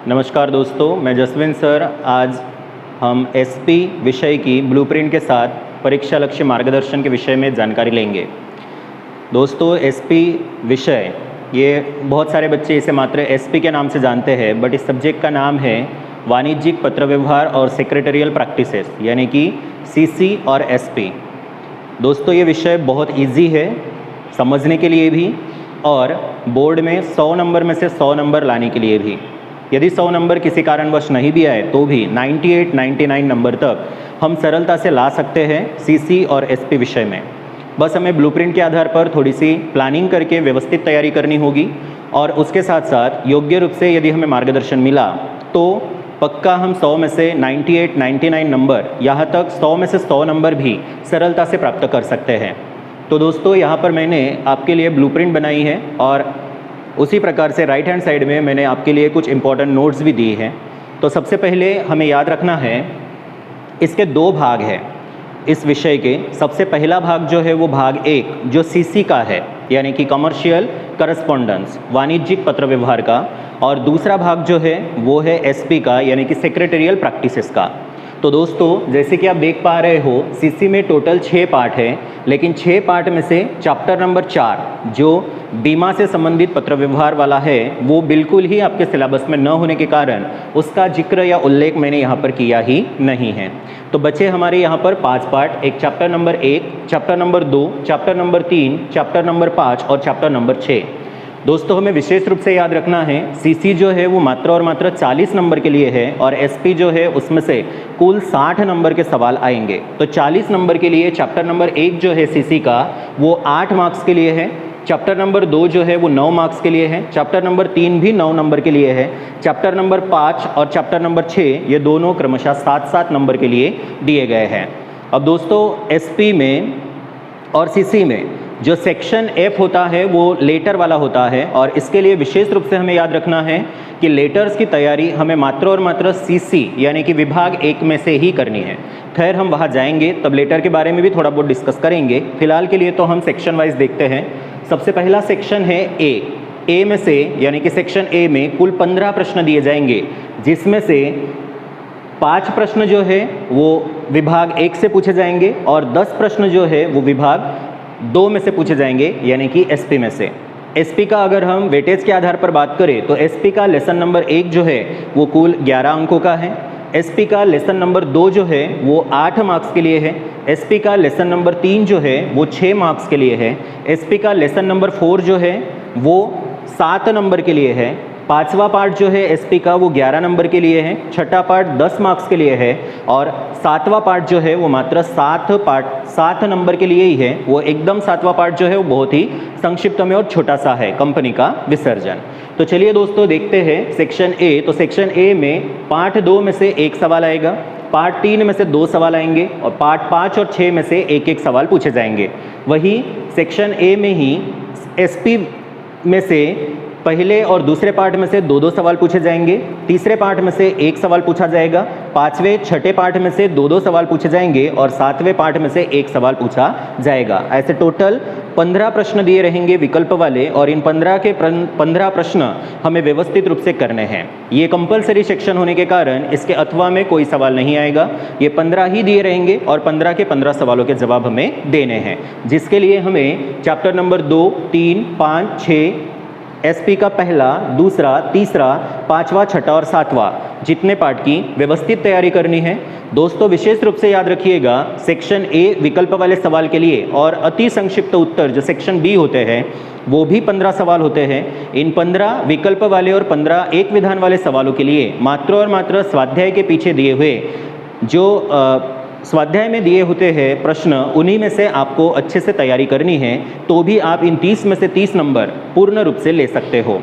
नमस्कार दोस्तों, मैं जसविंद सर। आज हम एसपी विषय की ब्लूप्रिंट के साथ परीक्षा लक्ष्य मार्गदर्शन के विषय में जानकारी लेंगे। दोस्तों, एसपी विषय ये बहुत सारे बच्चे इसे मात्र एसपी के नाम से जानते हैं, बट इस सब्जेक्ट का नाम है वाणिज्यिक पत्र व्यवहार और सेक्रेटरियल प्रैक्टिसेस, यानी कि सीसी और एसपी। दोस्तों, ये विषय बहुत इजी है समझने के लिए भी और बोर्ड में 100 नंबर में से 100 नंबर लाने के लिए भी। यदि 100 नंबर किसी कारणवश नहीं भी आए तो भी 98-99 नंबर तक हम सरलता से ला सकते हैं सीसी और एसपी विषय में। बस हमें ब्लूप्रिंट के आधार पर थोड़ी सी प्लानिंग करके व्यवस्थित तैयारी करनी होगी और उसके साथ साथ योग्य रूप से यदि हमें मार्गदर्शन मिला तो पक्का हम 100 में से 98-99 नंबर, यहाँ तक 100 में से 100 नंबर भी सरलता से प्राप्त कर सकते हैं। तो दोस्तों, यहाँ पर मैंने आपके लिए ब्लूप्रिंट बनाई है और उसी प्रकार से राइट हैंड साइड में मैंने आपके लिए कुछ इंपॉर्टेंट नोट्स भी दिए हैं। तो सबसे पहले हमें याद रखना है, इसके 2 भाग हैं इस विषय के। सबसे पहला भाग जो है वो भाग 1 जो सीसी का है, यानी कि कमर्शियल करस्पॉन्डेंस, वाणिज्यिक पत्र व्यवहार का, और दूसरा भाग जो है वो है एसपी का, यानी कि सेक्रेटरियल प्रैक्टिसेस का। तो दोस्तों, जैसे कि आप देख पा रहे हो, सीसी में टोटल 6 पार्ट हैं, लेकिन 6 पार्ट में से चैप्टर नंबर 4 जो बीमा से संबंधित पत्र व्यवहार वाला है वो बिल्कुल ही आपके सिलेबस में न होने के कारण उसका जिक्र या उल्लेख मैंने यहाँ पर किया ही नहीं है। तो बचे हमारे यहाँ पर 5 पार्ट, एक chapter number 1, chapter number 2, chapter number 3, chapter number 5 और चैप्टर नंबर 6। दोस्तों, हमें विशेष रूप से याद रखना है, सीसी जो है वो मात्र और मात्र 40 नंबर के लिए है और एसपी जो है उसमें से कुल 60 नंबर के सवाल आएंगे। तो 40 नंबर के लिए चैप्टर नंबर 1 जो है सीसी का वो 8 मार्क्स के लिए है, चैप्टर नंबर 2 जो है वो 9 मार्क्स के लिए है, चैप्टर नंबर 3 भी 9 नंबर के लिए है, चैप्टर नंबर 5 और चैप्टर नंबर 6 ये दोनों क्रमशः 7-7 नंबर के लिए दिए गए हैं। अब दोस्तों, एसपी में और सीसी में जो सेक्शन एफ होता है वो लेटर वाला होता है और इसके लिए विशेष रूप से हमें याद रखना है कि लेटर्स की तैयारी हमें मात्र और मात्र सीसी यानी कि विभाग 1 में से ही करनी है। खैर, हम वहाँ जाएंगे तब लेटर के बारे में भी थोड़ा बहुत डिस्कस करेंगे। फिलहाल के लिए तो हम सेक्शन वाइज देखते हैं। सबसे पहला सेक्शन है ए में से, यानी कि सेक्शन ए में कुल 15 प्रश्न दिए जाएंगे, जिसमें से 5 प्रश्न जो है वो विभाग 1 से पूछे जाएंगे और 10 प्रश्न जो है वो विभाग 2 में से पूछे जाएंगे, यानी कि एसपी में से। एसपी का अगर हम वेटेज के आधार पर बात करें तो एसपी का लेसन नंबर 1 जो है वो कुल 11 अंकों का है, एसपी का लेसन नंबर 2 जो है वो 8 मार्क्स के लिए है, एसपी का लेसन नंबर 3 जो है वो 6 मार्क्स के लिए है, एसपी का लेसन नंबर 4 जो है वो 7 नंबर के लिए है, 5वां पार्ट जो है एसपी का वो 11 नंबर के लिए है, 6ठा पार्ट 10 मार्क्स के लिए है और 7वां पार्ट जो है वो मात्र 7 नंबर के लिए ही है। वो एकदम 7वां पार्ट जो है वो बहुत ही संक्षिप्त में और छोटा सा है, कंपनी का विसर्जन। तो चलिए दोस्तों, देखते हैं सेक्शन ए। तो सेक्शन ए में पार्ट 2 में से 1 सवाल आएगा, पार्ट 3 में से 2 सवाल आएंगे और पार्ट 5 और 6 में से 1-1 सवाल पूछे जाएंगे। वही सेक्शन ए में ही एसपी में से पहले और दूसरे पार्ट में से 2-2 सवाल पूछे जाएंगे, तीसरे पार्ट में से 1 सवाल पूछा जाएगा, 5वें 6ठे पार्ट में से 2-2 सवाल पूछे जाएंगे और 7वें पार्ट में से 1 सवाल पूछा जाएगा। ऐसे टोटल 15 प्रश्न दिए रहेंगे विकल्प वाले और इन 15 के 15 प्रश्न हमें व्यवस्थित रूप से करने हैं। ये कंपलसरी सेक्शन होने के कारण इसके अथवा में कोई सवाल नहीं आएगा। ये 15 ही दिए रहेंगे और 15 के 15 सवालों के जवाब हमें देने हैं, जिसके लिए हमें चैप्टर नंबर 2, 3, 5, 6 एसपी का पहला, दूसरा, तीसरा, 5वां, 6ठा और 7वां जितने पार्ट की व्यवस्थित तैयारी करनी है। दोस्तों, विशेष रूप से याद रखिएगा, सेक्शन ए विकल्प वाले सवाल के लिए और अति संक्षिप्त उत्तर जो सेक्शन बी होते हैं वो भी 15 सवाल होते हैं। इन 15 विकल्प वाले और 15 एक विधान वाले सवालों के लिए मात्र और मात्र स्वाध्याय के पीछे दिए हुए जो स्वाध्याय में दिए होते हैं प्रश्न, उन्हीं में से आपको अच्छे से तैयारी करनी है, तो भी आप इन 30 में से 30 नंबर पूर्ण रूप से ले सकते हो।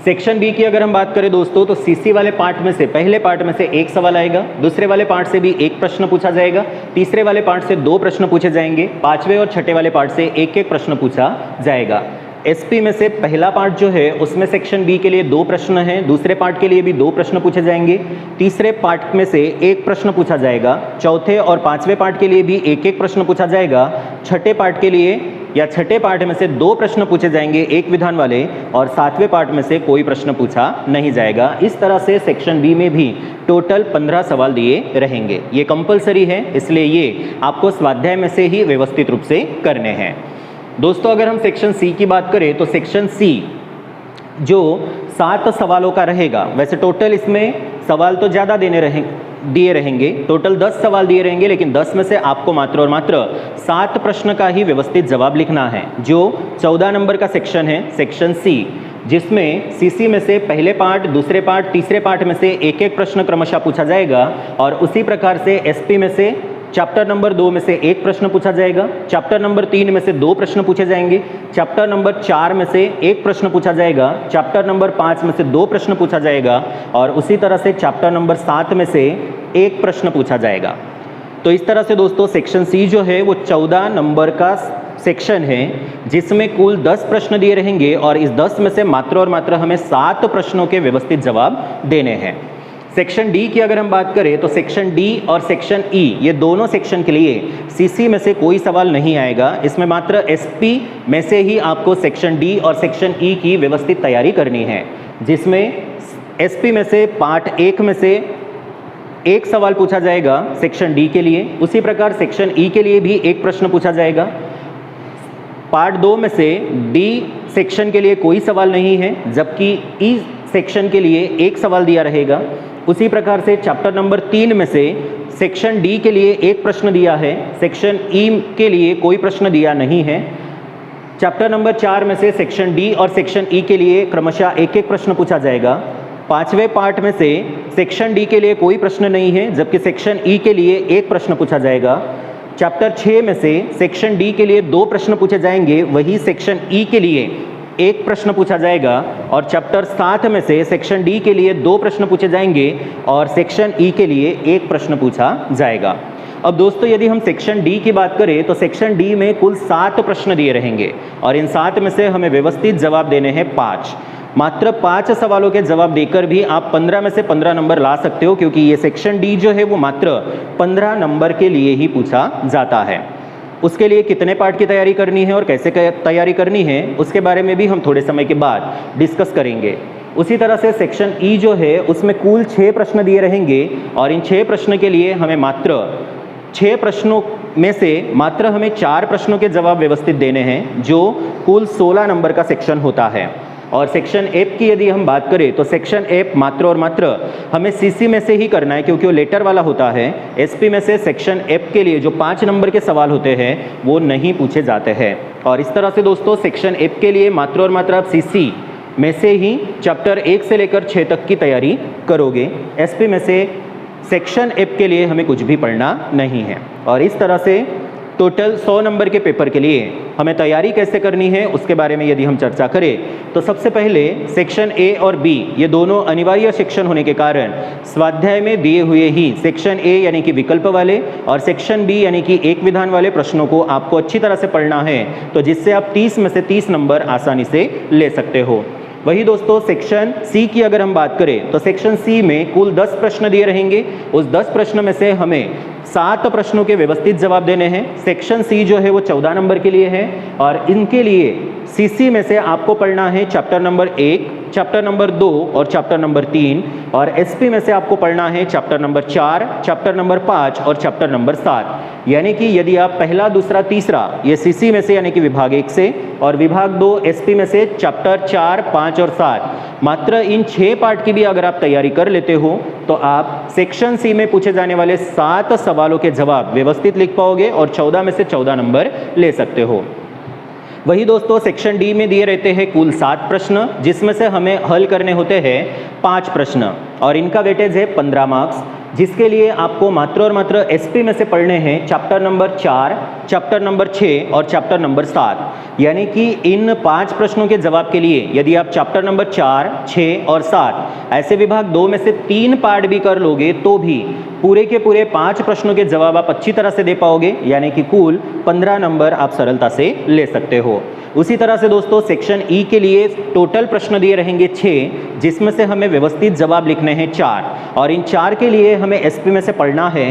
सेक्शन बी की अगर हम बात करें दोस्तों, तो सीसी वाले पार्ट में से पहले पार्ट में से 1 सवाल आएगा, दूसरे वाले पार्ट से भी 1 प्रश्न पूछा जाएगा, तीसरे वाले पार्ट से 2 प्रश्न पूछे जाएंगे, 5वें और 6ठे वाले पार्ट से 1-1 प्रश्न पूछा जाएगा। एसपी में से पहला पार्ट जो है उसमें सेक्शन बी के लिए 2 प्रश्न हैं, दूसरे पार्ट के लिए भी 2 प्रश्न पूछे जाएंगे, तीसरे पार्ट में से 1 प्रश्न पूछा जाएगा, चौथे और 5वें पार्ट के लिए भी 1-1 प्रश्न पूछा जाएगा, छठे पार्ट के लिए या छठे पार्ट में से 2 प्रश्न पूछे जाएंगे एक विधान वाले, और 7वें पार्ट में से कोई प्रश्न पूछा नहीं जाएगा। इस तरह से सेक्शन बी में भी टोटल 15 सवाल दिए रहेंगे। ये कंपलसरी है, इसलिए ये आपको स्वाध्याय में से ही व्यवस्थित रूप से करने हैं। दोस्तों अगर हम सेक्शन सी की बात करें तो सेक्शन सी जो 7 सवालों का रहेगा, वैसे टोटल इसमें सवाल तो ज़्यादा दिए रहेंगे, टोटल 10 सवाल दिए रहेंगे, लेकिन 10 में से आपको मात्र और मात्र 7 प्रश्न का ही व्यवस्थित जवाब लिखना है। जो 14 नंबर का सेक्शन है, सेक्शन सी, जिसमें सीसी में से पहले पार्ट, दूसरे पार्ट, तीसरे पार्ट में से एक एक प्रश्न क्रमशः पूछा जाएगा, और उसी प्रकार से एसपी में से चैप्टर नंबर 2 में से एक प्रश्न पूछा जाएगा, चैप्टर नंबर 3 में से 2 प्रश्न पूछे जाएंगे, चैप्टर नंबर 4 में से एक प्रश्न पूछा जाएगा, चैप्टर नंबर 5 में से 2 प्रश्न पूछा जाएगा, और उसी तरह से चैप्टर नंबर 7 में से एक प्रश्न पूछा जाएगा। तो इस तरह से दोस्तों सेक्शन सी जो है वो 14 नंबर का सेक्शन है, जिसमें कुल 10 प्रश्न दिए रहेंगे, और इस 10 में से मात्र और मात्र हमें 7 प्रश्नों के व्यवस्थित जवाब देने हैं। सेक्शन डी की अगर हम बात करें तो सेक्शन डी और सेक्शन ई, ये दोनों सेक्शन के लिए सीसी में से कोई सवाल नहीं आएगा। इसमें मात्र एसपी में से ही आपको सेक्शन डी और सेक्शन ई की व्यवस्थित तैयारी करनी है, जिसमें एसपी में से पार्ट 1 में से एक सवाल पूछा जाएगा सेक्शन डी के लिए, उसी प्रकार सेक्शन ई के लिए भी एक प्रश्न पूछा जाएगा। पार्ट 2 में से डी सेक्शन के लिए कोई सवाल नहीं है, जबकि ई सेक्शन के लिए एक सवाल दिया रहेगा। उसी प्रकार से चैप्टर नंबर 3 में से सेक्शन डी के लिए एक प्रश्न दिया है, सेक्शन ई के लिए कोई प्रश्न दिया नहीं है। चैप्टर नंबर 4 में से सेक्शन डी और सेक्शन ई के लिए क्रमशः एक एक प्रश्न पूछा जाएगा। 5वें पार्ट में से सेक्शन डी के लिए कोई प्रश्न नहीं है, जबकि सेक्शन ई के लिए एक प्रश्न पूछा जाएगा। चैप्टर 6 में से सेक्शन डी के लिए 2 प्रश्न पूछे जाएंगे, वही सेक्शन ई के लिए एक प्रश्न पूछा जाएगा, और चैप्टर 7 में से सेक्शन डी के लिए 2 प्रश्न पूछे जाएंगे, और सेक्शन ई के लिए एक प्रश्न पूछा जाएगा। अब दोस्तों यदि हम सेक्शन डी की बात करें तो सेक्शन डी में कुल 7 प्रश्न दिए रहेंगे, और इन 7 में से हमें व्यवस्थित जवाब देने हैं 5। मात्र 5 सवालों के जवाब देकर भी आप 15 में से 15 नंबर ला सकते हो, क्योंकि ये सेक्शन डी जो है वो मात्र 15 नंबर के लिए ही पूछा जाता है। उसके लिए कितने पार्ट की तैयारी करनी है और कैसे तैयारी करनी है, उसके बारे में भी हम थोड़े समय के बाद डिस्कस करेंगे। उसी तरह से सेक्शन ई जो है उसमें कुल 6 प्रश्न दिए रहेंगे, और इन 6 प्रश्न के लिए हमें मात्र 6 प्रश्नों में से मात्र हमें 4 प्रश्नों के जवाब व्यवस्थित देने हैं, जो कुल 16 नंबर का सेक्शन होता है। और सेक्शन एफ की यदि हम बात करें तो सेक्शन एफ मात्र और मात्र हमें सीसी में से ही करना है, क्योंकि वो लेटर वाला होता है। एसपी में से सेक्शन एफ के लिए जो 5 नंबर के सवाल होते हैं वो नहीं पूछे जाते हैं। और इस तरह से दोस्तों सेक्शन एफ के लिए मात्र और मात्र आप सीसी में से ही चैप्टर 1 से लेकर 6 तक की तैयारी करोगे। एसपी में से सेक्शन एफ के लिए हमें कुछ भी पढ़ना नहीं है। और इस तरह से टोटल 100 नंबर के पेपर के लिए हमें तैयारी कैसे करनी है उसके बारे में यदि हम चर्चा करें तो सबसे पहले सेक्शन ए और बी ये दोनों अनिवार्य सेक्शन होने के कारण स्वाध्याय में दिए हुए ही सेक्शन ए यानी कि विकल्प वाले और सेक्शन बी यानी कि एक विधान वाले प्रश्नों को आपको अच्छी तरह से पढ़ना है, तो जिससे आप 30 में से 30 नंबर आसानी से ले सकते हो। वही दोस्तों सेक्शन सी की अगर हम बात करें तो सेक्शन सी में कुल 10 प्रश्न दिए रहेंगे। उस 10 प्रश्न में से हमें 7 प्रश्नों के व्यवस्थित जवाब देने हैं। सेक्शन सी जो है वो 14 नंबर के लिए है और इनके लिए सीसी में से आपको पढ़ना है चैप्टर नंबर 1, चैप्टर नंबर 2 और चैप्टर नंबर 3, और एसपी में से आपको पढ़ना है चैप्टर नंबर 4, चैप्टर नंबर 5 और चैप्टर नंबर 7। यानी कि यदि आप पहला, दूसरा, तीसरा ये सीसी में से यानी कि विभाग 1 से और विभाग 2 एसपी में से चैप्टर 4, 5 और 7 मात्र इन 6 पार्ट की भी अगर आप तैयारी कर लेते हो तो आप सेक्शन सी में पूछे जाने वाले 7 सवालों के जवाब व्यवस्थित लिख पाओगे और 14 में से 14 नंबर ले सकते हो। वही दोस्तों सेक्शन डी में दिए रहते हैं कुल 7 प्रश्न, जिसमें से हमें हल करने होते हैं 5 प्रश्न और इनका वेटेज है 15 मार्क्स, जिसके लिए आपको मात्र और मात्र एसपी में से पढ़ने हैं चैप्टर नंबर 4, चैप्टर नंबर 6 और चैप्टर नंबर 7। यानी कि इन 5 प्रश्नों के जवाब के लिए यदि आप चैप्टर नंबर 4, 6 और 7 ऐसे विभाग 2 में से 3 पार्ट भी कर लोगे तो भी पूरे के पूरे 5 प्रश्नों के जवाब आप अच्छी तरह से दे पाओगे, यानी कि कुल 15 नंबर आप सरलता से ले सकते हो। उसी तरह से दोस्तों सेक्शन ई के लिए टोटल प्रश्न दिए रहेंगे 6, जिसमें से हमें व्यवस्थित जवाब लिखने हैं 4 और इन 4 के लिए हमें एसपी में से पढ़ना है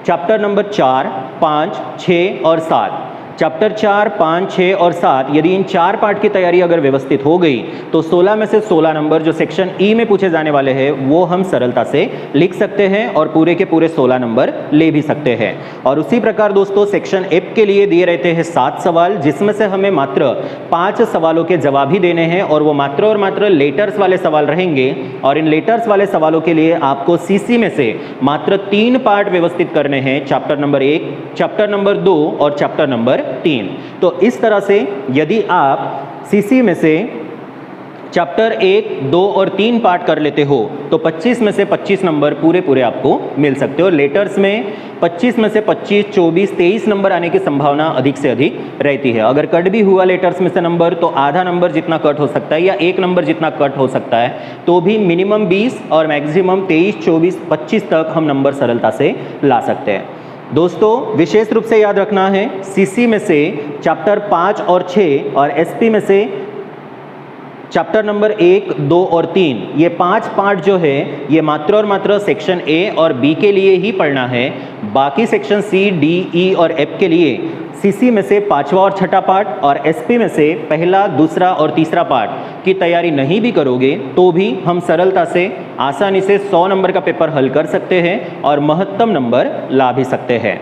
चैप्टर नंबर 4, 5, 6 और 7। चैप्टर 4, 5, 6 और 7 यदि इन 4 पार्ट की तैयारी अगर व्यवस्थित हो गई तो 16 में से 16 नंबर जो सेक्शन ई में पूछे जाने वाले हैं वो हम सरलता से लिख सकते हैं और पूरे के पूरे 16 नंबर ले भी सकते हैं। और उसी प्रकार दोस्तों सेक्शन एफ के लिए दिए रहते हैं 7 सवाल, जिसमें से हमें मात्र 5 सवालों के जवाब ही देने हैं और वो मात्र और मात्र लेटर्स वाले सवाल रहेंगे। और इन लेटर्स वाले सवालों के लिए आपको सीसी में से मात्र 3 पार्ट व्यवस्थित करने हैं, चैप्टर नंबर 1, चैप्टर नंबर 2 और चैप्टर नंबर 3। तो इस तरह से यदि आप सीसी में से चैप्टर 1, 2 और 3 पार्ट कर लेते हो तो 25 में से 25 नंबर पूरे पूरे आपको मिल सकते हो। लेटर्स में 25 में से 25, 24, 23 नंबर आने की संभावना अधिक से अधिक रहती है। अगर कट भी हुआ लेटर्स में से नंबर तो आधा नंबर जितना कट हो सकता है या 1 नंबर जितना कट हो सकता है, तो भी मिनिमम 20 और मैक्सिमम 23, 24, 25 तक हम नंबर सरलता से ला सकते हैं। दोस्तों विशेष रूप से याद रखना है, सीसी में से चैप्टर 5 और 6 और एसपी में से चैप्टर नंबर 1, 2 और 3 ये 5 पार्ट जो है ये मात्र और मात्र सेक्शन ए और बी के लिए ही पढ़ना है। बाकी सेक्शन सी, डी, ई और एफ के लिए सीसी में से 5वां और 6ठा पार्ट और एसपी में से पहला, दूसरा और तीसरा पार्ट की तैयारी नहीं भी करोगे तो भी हम सरलता से आसानी से 100 नंबर का पेपर हल कर सकते हैं और महत्तम नंबर ला भी सकते हैं।